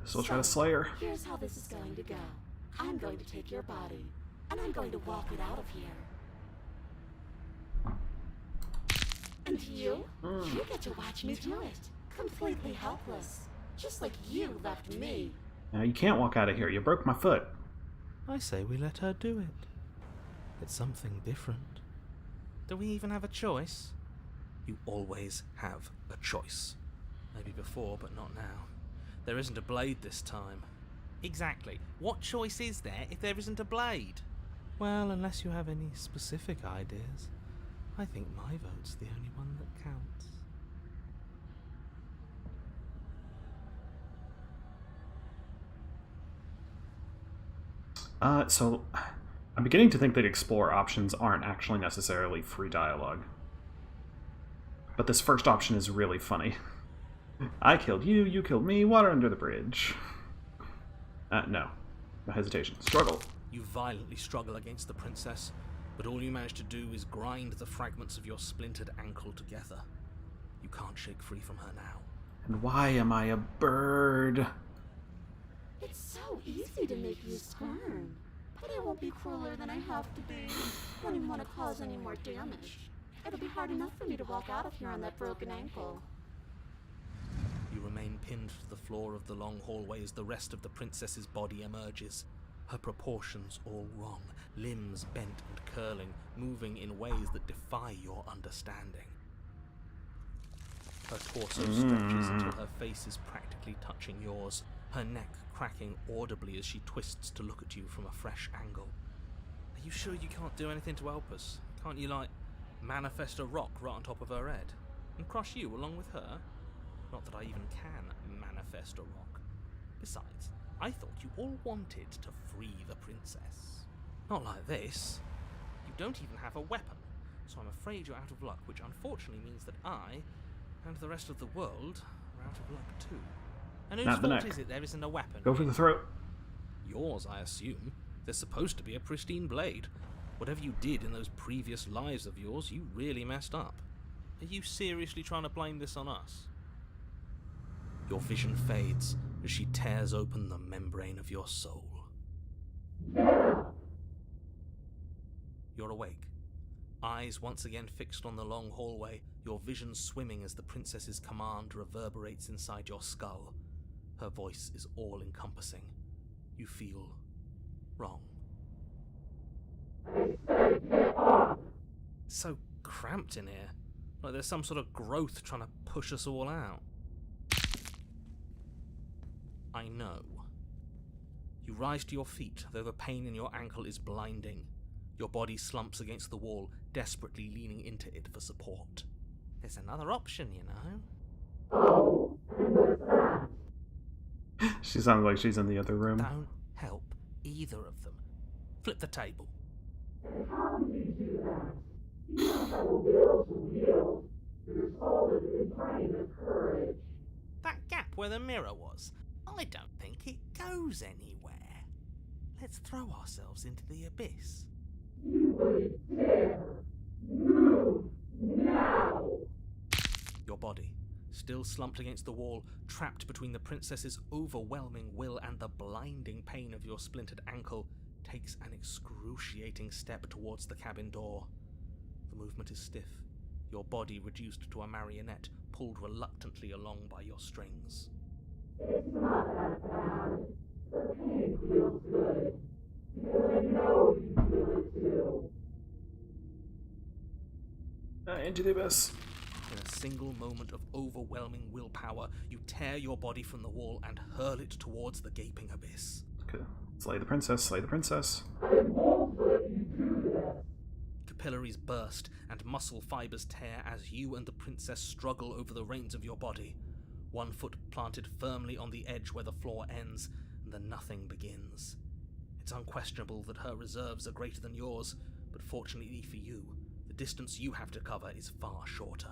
So we'll try to slay her. Here's how this is going to go. I'm going to take your body, and I'm going to walk it out of here. And you get to watch me do it. Completely helpless. Just like you left me. Now you can't walk out of here. You broke my foot. I say we let her do it. It's something different. Do we even have a choice? You always have a choice. Maybe before, but not now. There isn't a blade this time. Exactly. What choice is there if there isn't a blade? Well, unless you have any specific ideas, I think my vote's the only one that counts. So I'm beginning to think that explore options aren't actually necessarily free dialogue. But this first option is really funny. I killed you, you killed me, water under the bridge. No. No hesitation. Struggle. You violently struggle against the princess, but all you manage to do is grind the fragments of your splintered ankle together. You can't shake free from her now. And why am I a bird? It's so easy to make you squirm. But I won't be crueler than I have to be. I don't even want to cause any more damage. It'll be hard enough for me to walk out of here on that broken ankle. You remain pinned to the floor of the long hallway as the rest of the princess's body emerges. Her proportions all wrong, limbs bent and curling, moving in ways that defy your understanding. Her torso stretches until her face is practically touching yours, her neck cracking audibly as she twists to look at you from a fresh angle. Are you sure you can't do anything to help us? Can't you, manifest a rock right on top of her head? And crush you along with her? Not that I even can manifest a rock. Besides, I thought you all wanted to free the princess. Not like this. You don't even have a weapon, so I'm afraid you're out of luck, which unfortunately means that I, and the rest of the world, are out of luck too. And whose fault is it there isn't a weapon? Go for the throat. Yours, I assume. There's supposed to be a pristine blade. Whatever you did in those previous lives of yours, you really messed up. Are you seriously trying to blame this on us? Your vision fades as she tears open the membrane of your soul. You're awake. Eyes once again fixed on the long hallway, your vision swimming as the princess's command reverberates inside your skull. Her voice is all-encompassing. You feel wrong. So cramped in here. Like there's some sort of growth trying to push us all out. I know. You rise to your feet, though the pain in your ankle is blinding. Your body slumps against the wall, desperately leaning into it for support. There's another option, you know. Oh, and what's that? She sounds like she's in the other room. Don't help either of them. Flip the table. And how do you do that? You don't have a will to wield. Your soul is inflamed with courage. That gap where the mirror was, I don't think it goes anywhere. Let's throw ourselves into the abyss. You wouldn't dare. Move now. Your body, still slumped against the wall, trapped between the princess's overwhelming will and the blinding pain of your splintered ankle, takes an excruciating step towards the cabin door. The movement is stiff, your body reduced to a marionette, pulled reluctantly along by your strings. It's not that bad. The pain feels good. Because I know you feel it too. Into the abyss. In a single moment of overwhelming willpower, you tear your body from the wall and hurl it towards the gaping abyss. Okay. Slay the princess, slay the princess. I won't let you do that. Capillaries burst and muscle fibers tear as you and the princess struggle over the reins of your body. One foot planted firmly on the edge where the floor ends, and the nothing begins. It's unquestionable that her reserves are greater than yours, but fortunately for you, the distance you have to cover is far shorter.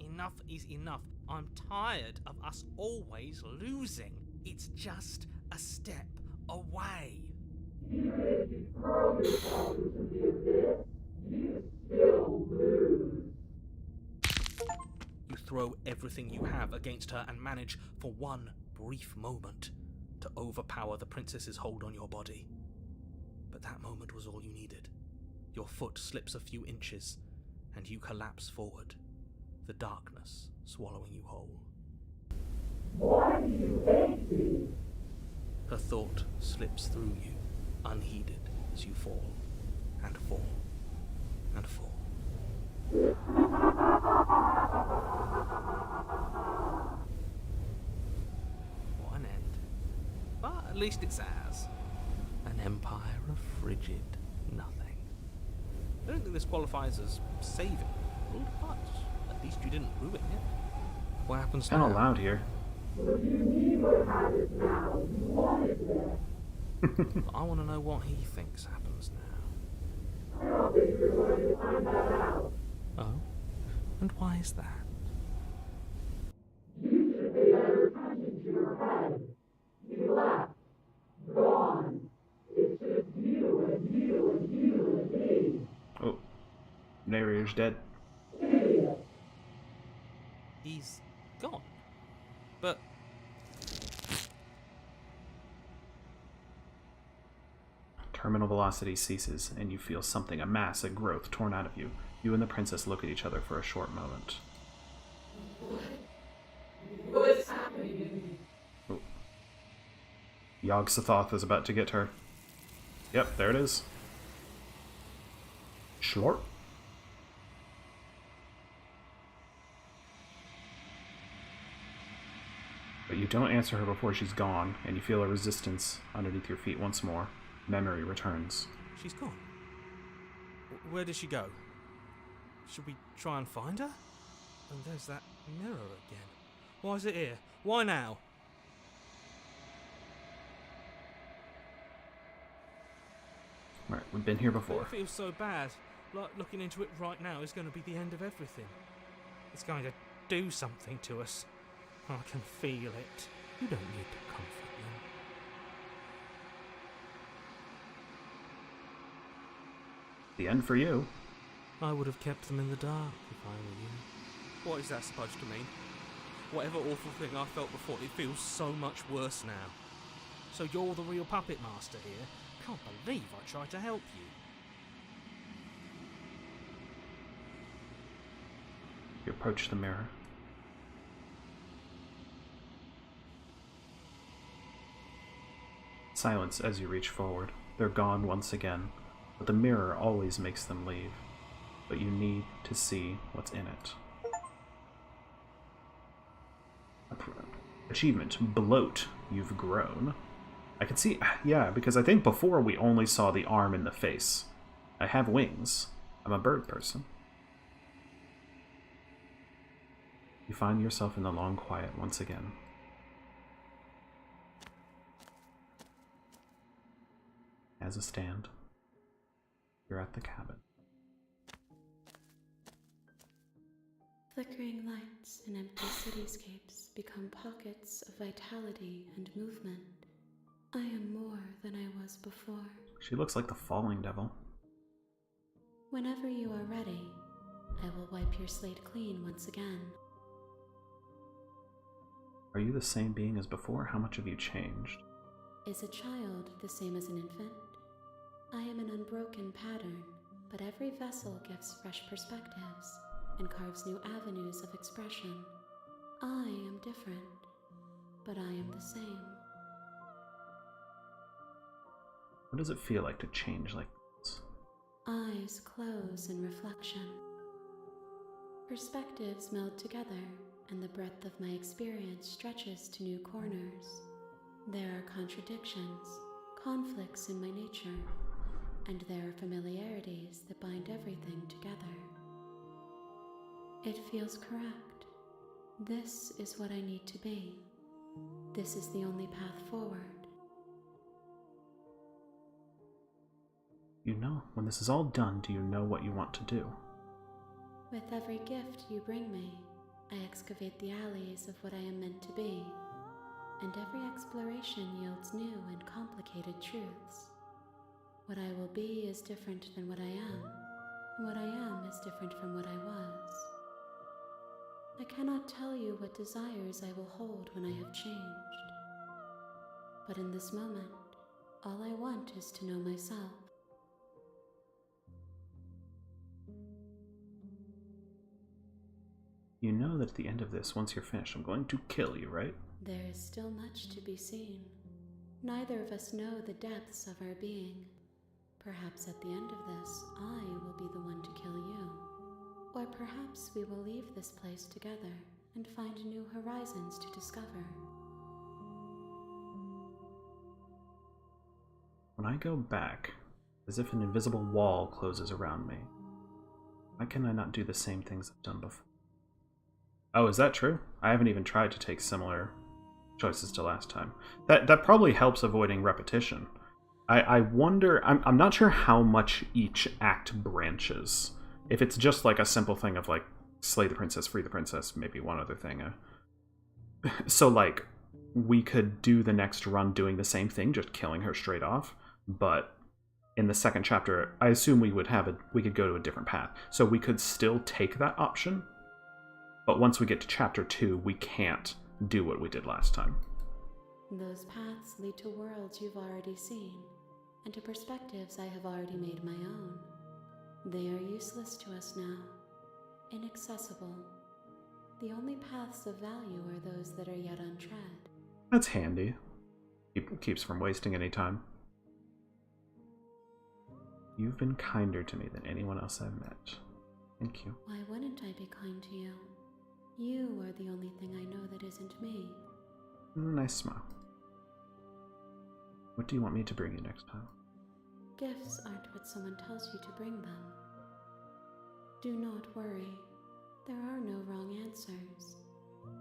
Enough is enough. I'm tired of us always losing. It's just a step away. Even if you throw yourself into the abyss, you still lose. You throw everything you have against her and manage, for one brief moment, to overpower the princess's hold on your body. But that moment was all you needed. Your foot slips a few inches, and you collapse forward, the darkness swallowing you whole. Why do you hate me? Her thought slips through you, unheeded, as you fall, and fall, and fall. What an end. But at least it's ours. An empire of frigid nothing. I don't think this qualifies as saving, but at least you didn't ruin it. What happens Kind now? of loud here. If you neither have it now, you wanted it. I want to know what he thinks happens now. I don't think you're going to find that out. Oh? And why is that? You should pay better attention to your head. You left. Gone. It's just you and you and you and me. Oh. Narrator's dead. Idiot. He's gone. But Terminal velocity ceases, and you feel something, a mass, a growth, torn out of you. You and the princess look at each other for a short moment. What's happening to me? Oh. Yog-Sothoth is about to get her. Yep, there it is. Schlorp. But you don't answer her before she's gone, and you feel a resistance underneath your feet once more. Memory returns. she's gone. Where did she go? Should we try and find her? And there's that mirror again. Why is it here? Why now? Right, we've been here before. It feels so bad. Like looking into it right now is going to be the end of everything. It's going to do something to us. I can feel it. You don't need to comfort them. The end for you. I would have kept them in the dark if I were you. What is that supposed to mean? Whatever awful thing I felt before, it feels so much worse now. So you're the real puppet master here? Can't believe I tried to help you. You approach the mirror. Silence as you reach forward. They're gone once again, but the mirror always makes them leave. But you need to see what's in it. Achievement, bloat. You've grown. I can see, yeah, because I think before we only saw the arm and the face. I have wings. I'm a bird person. You find yourself in the long quiet once again. As a stand, you're at the cabin. Flickering lights in empty cityscapes become pockets of vitality and movement. I am more than I was before. She looks like the falling devil. Whenever you are ready, I will wipe your slate clean once again. Are you the same being as before? How much have you changed? Is a child the same as an infant? I am an unbroken pattern, but every vessel gives fresh perspectives and carves new avenues of expression. I am different, but I am the same. What does it feel like to change like this? Eyes close in reflection. Perspectives meld together, and the breadth of my experience stretches to new corners. There are contradictions, conflicts in my nature, and there are familiarities that bind everything together. It feels correct. This is what I need to be. This is the only path forward. You know, when this is all done, do you know what you want to do? With every gift you bring me, I excavate the alleys of what I am meant to be, and every exploration yields new and complicated truths. What I will be is different than what I am, and what I am is different from what I was. I cannot tell you what desires I will hold when I have changed. But in this moment, all I want is to know myself. You know that at the end of this, once you're finished, I'm going to kill you, right? There is still much to be seen. Neither of us know the depths of our being. Perhaps at the end of this, I will be the one to kill you. Or perhaps we will leave this place together and find new horizons to discover. When I go back, as if an invisible wall closes around me, why can I not do the same things I've done before? Oh, is that true? I haven't even tried to take similar choices to last time. That probably helps avoiding repetition. I wonder, I'm not sure how much each act branches. If it's just like a simple thing of like, slay the princess, free the princess, maybe one other thing. So like, we could do the next run doing the same thing, just killing her straight off. But in the second chapter, I assume we could go to a different path. So we could still take that option. But once we get to chapter 2, we can't do what we did last time. Those paths lead to worlds you've already seen, and to perspectives I have already made my own. They are useless to us now, inaccessible. The only paths of value are those that are yet untread. That's handy. Keeps from wasting any time. You've been kinder to me than anyone else I've met. Thank you. Why wouldn't I be kind to you? You are the only thing I know that isn't me. Nice smile. What do you want me to bring you next time? Gifts aren't what someone tells you to bring them. Do not worry. There are no wrong answers.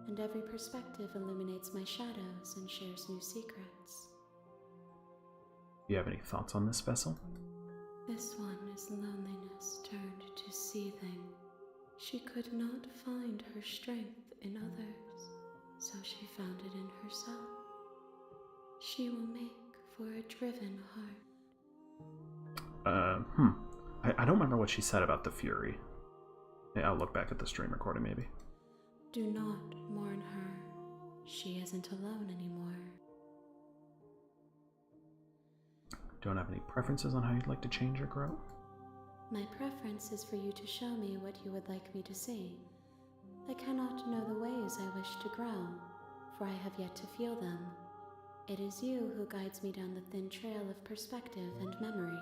And every perspective illuminates my shadows and shares new secrets. Do you have any thoughts on this vessel? This one is loneliness turned to seething. She could not find her strength in others, so she found it in herself. She will make for a driven heart. I don't remember what she said about the Fury. Yeah, I'll look back at the stream recording, maybe. Do not mourn her. She isn't alone anymore. Don't have any preferences on how you'd like to change or grow? My preference is for you to show me what you would like me to see. I cannot know the ways I wish to grow, for I have yet to feel them. It is you who guides me down the thin trail of perspective and memory.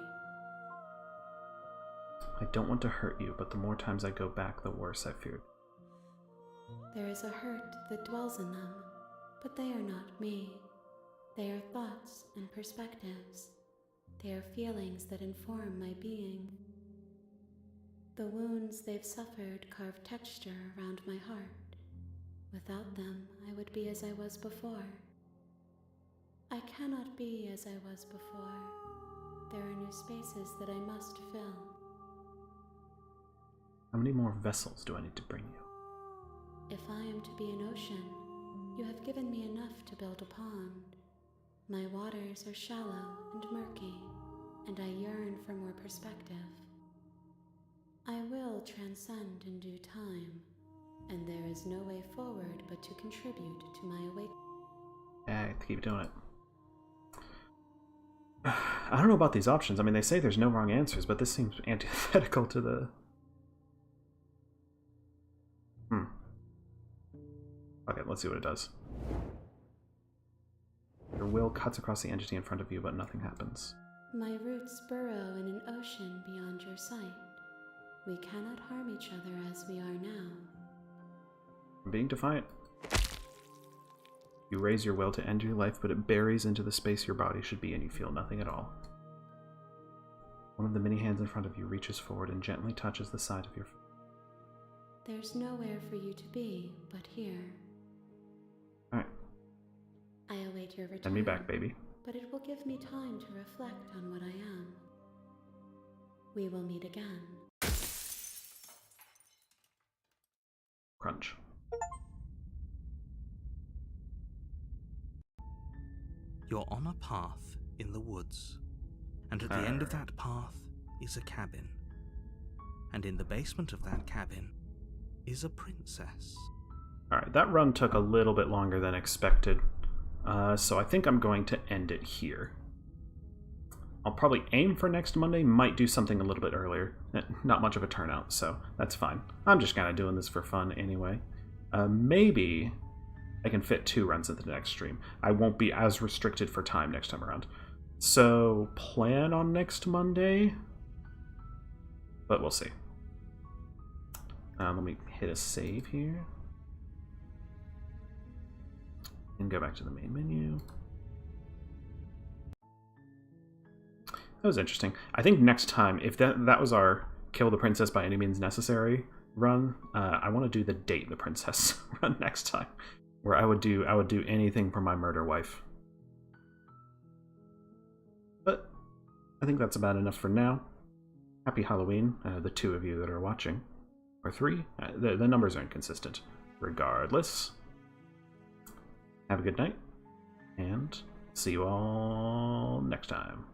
I don't want to hurt you, but the more times I go back, the worse I fear. There is a hurt that dwells in them, but they are not me. They are thoughts and perspectives. They are feelings that inform my being. The wounds they've suffered carve texture around my heart. Without them, I would be as I was before. I cannot be as I was before. There are new spaces that I must fill. How many more vessels do I need to bring you? If I am to be an ocean, you have given me enough to build a pond. My waters are shallow and murky, and I yearn for more perspective. I will transcend in due time, and there is no way forward but to contribute to my awakening. Yeah, I have to keep doing it. I don't know about these options. I mean, they say there's no wrong answers, but this seems antithetical to the... Okay, let's see what it does. Your will cuts across the entity in front of you, but nothing happens. My roots burrow in an ocean beyond your sight. We cannot harm each other as we are now. I'm being defiant. You raise your will to end your life, but it buries into the space your body should be, and you feel nothing at all. One of the many hands in front of you reaches forward and gently touches the side of your foot. There's nowhere for you to be but here. Alright. I await your return. Send me back, baby. But it will give me time to reflect on what I am. We will meet again. Crunch. You're on a path in the woods, and at the end of that path is a cabin. And in the basement of that cabin is a princess. Alright, that run took a little bit longer than expected, so I think I'm going to end it here. I'll probably aim for next Monday, might do something a little bit earlier. Not much of a turnout, so that's fine. I'm just kind of doing this for fun anyway. Maybe I can fit 2 runs into the next stream. I won't be as restricted for time next time around. So, plan on next Monday, but we'll see. Let me hit a save here. And go back to the main menu. That was interesting. I think next time, if that was our Kill the Princess by Any Means Necessary run, I want to do the Date the Princess run next time, where I would do anything for my murder wife. But I think that's about enough for now. Happy Halloween, the 2 of you that are watching. Or 3? The numbers are inconsistent. Regardless, have a good night, and see you all next time.